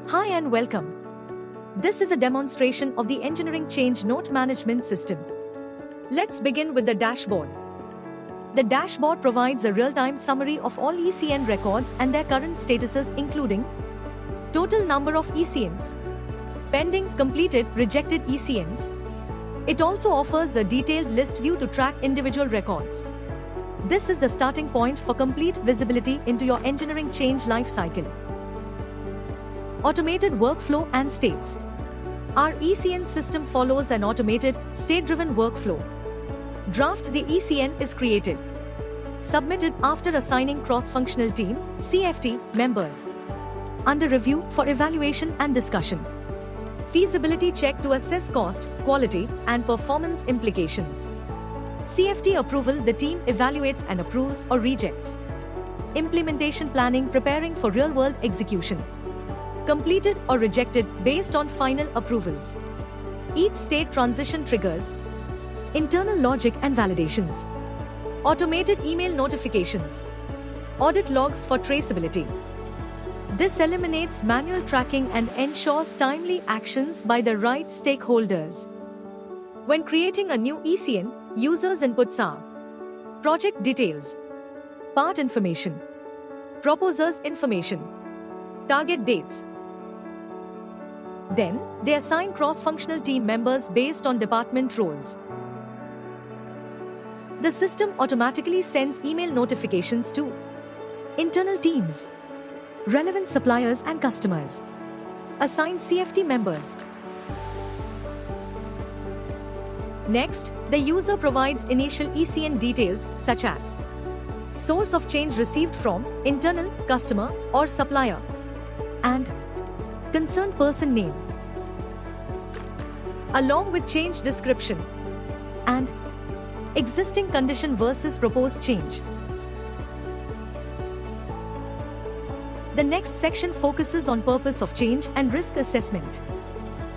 Hi and welcome. This is a demonstration of the Engineering Change Note Management System. Let's begin with the dashboard. The dashboard provides a real-time summary of all ECN records and their current statuses, including total number of ECNs, pending, completed, rejected ECNs. It also offers a detailed list view to track individual records. This is the starting point for complete visibility into your engineering change lifecycle. Automated workflow and states. Our ECN system follows an automated, state-driven workflow. Draft the ECN is created, submitted after assigning cross-functional team (CFT) members. Under review for evaluation and discussion. Feasibility check to assess cost, quality, and performance implications. CFT approval, the team evaluates and approves or rejects. Implementation planning, preparing for real-world execution. Completed or rejected based on final approvals. Each state transition triggers internal logic and validations. Automated email notifications. Audit logs for traceability. This eliminates manual tracking and ensures timely actions by the right stakeholders. When creating a new ECN, users' inputs are project details, part information, proposers' information, target dates. Then, they assign cross-functional team members based on department roles. The system automatically sends email notifications to internal teams, relevant suppliers and customers. Assign CFT members. Next, the user provides initial ECN details such as source of change received from internal, customer, or supplier, and concerned person name, along with change description and existing condition versus proposed change. The next section focuses on purpose of change and risk assessment.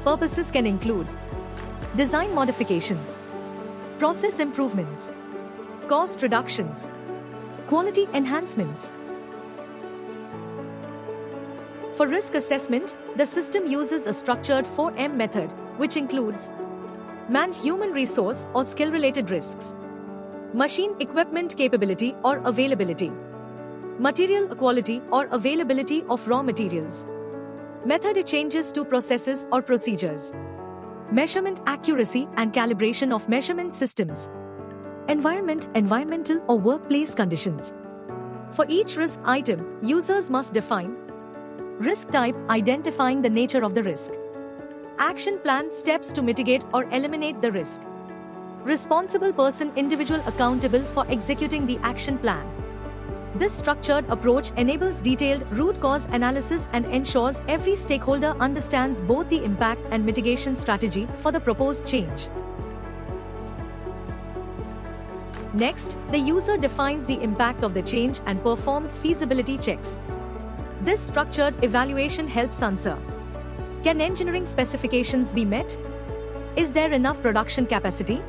Purposes can include design modifications, process improvements, cost reductions, quality enhancements. For risk assessment, the system uses a structured 4M method, which includes man-human resource or skill-related risks, machine equipment capability or availability, material quality or availability of raw materials, method changes to processes or procedures, measurement accuracy and calibration of measurement systems, environmental or workplace conditions. For each risk item, users must define risk type, identifying the nature of the risk, action plan, steps to mitigate or eliminate the risk, responsible person, individual accountable for executing the action plan. This structured approach enables detailed root cause analysis and ensures every stakeholder understands both the impact and mitigation strategy for the proposed change. Next, the user defines the impact of the change and performs feasibility checks. This structured evaluation helps answer: can engineering specifications be met? Is there enough production capacity?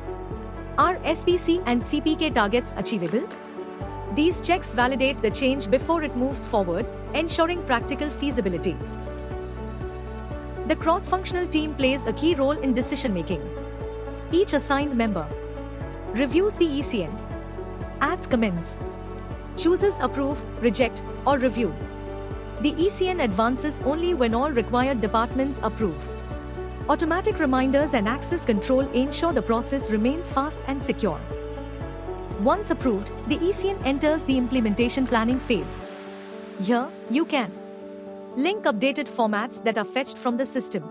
Are SPC and CPK targets achievable? These checks validate the change before it moves forward, ensuring practical feasibility. The cross-functional team plays a key role in decision-making. Each assigned member reviews the ECN, adds comments, chooses approve, reject, or review. The ECN advances only when all required departments approve. Automatic reminders and access control ensure the process remains fast and secure. Once approved, the ECN enters the implementation planning phase. Here, you can link updated formats that are fetched from the system.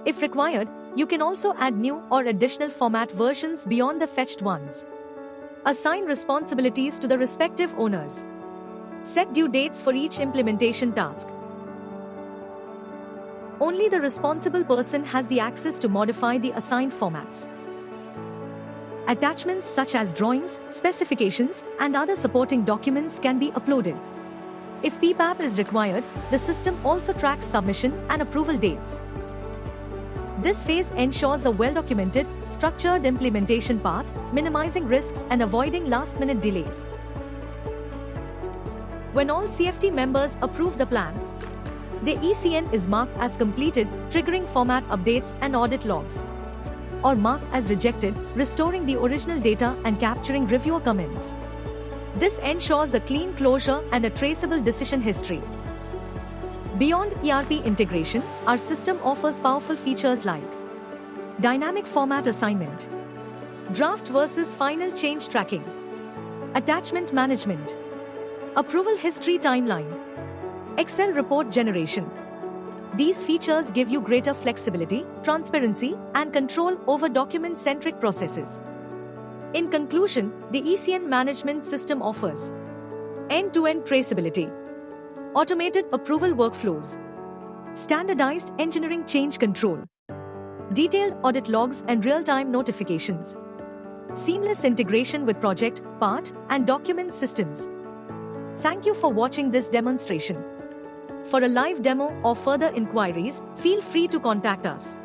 If required, you can also add new or additional format versions beyond the fetched ones. Assign responsibilities to the respective owners. Set due dates for each implementation task. Only the responsible person has the access to modify the assigned formats. Attachments such as drawings, specifications, and other supporting documents can be uploaded. If PPAP is required, the system also tracks submission and approval dates. This phase ensures a well-documented, structured implementation path, minimizing risks and avoiding last-minute delays. When all CFT members approve the plan, The ECN is marked as completed, triggering format updates and audit logs, or marked as rejected, restoring the original data and capturing reviewer comments. This ensures a clean closure and a traceable decision history. Beyond ERP integration, our system offers powerful features like dynamic format assignment, draft versus final change tracking, attachment management, approval history timeline, Excel report generation. These features give you greater flexibility, transparency, and control over document-centric processes. In conclusion, the ECN management system offers end-to-end traceability, automated approval workflows, standardized engineering change control, detailed audit logs and real-time notifications, seamless integration with project, part, and document systems. Thank you for watching this demonstration. For a live demo or further inquiries, feel free to contact us.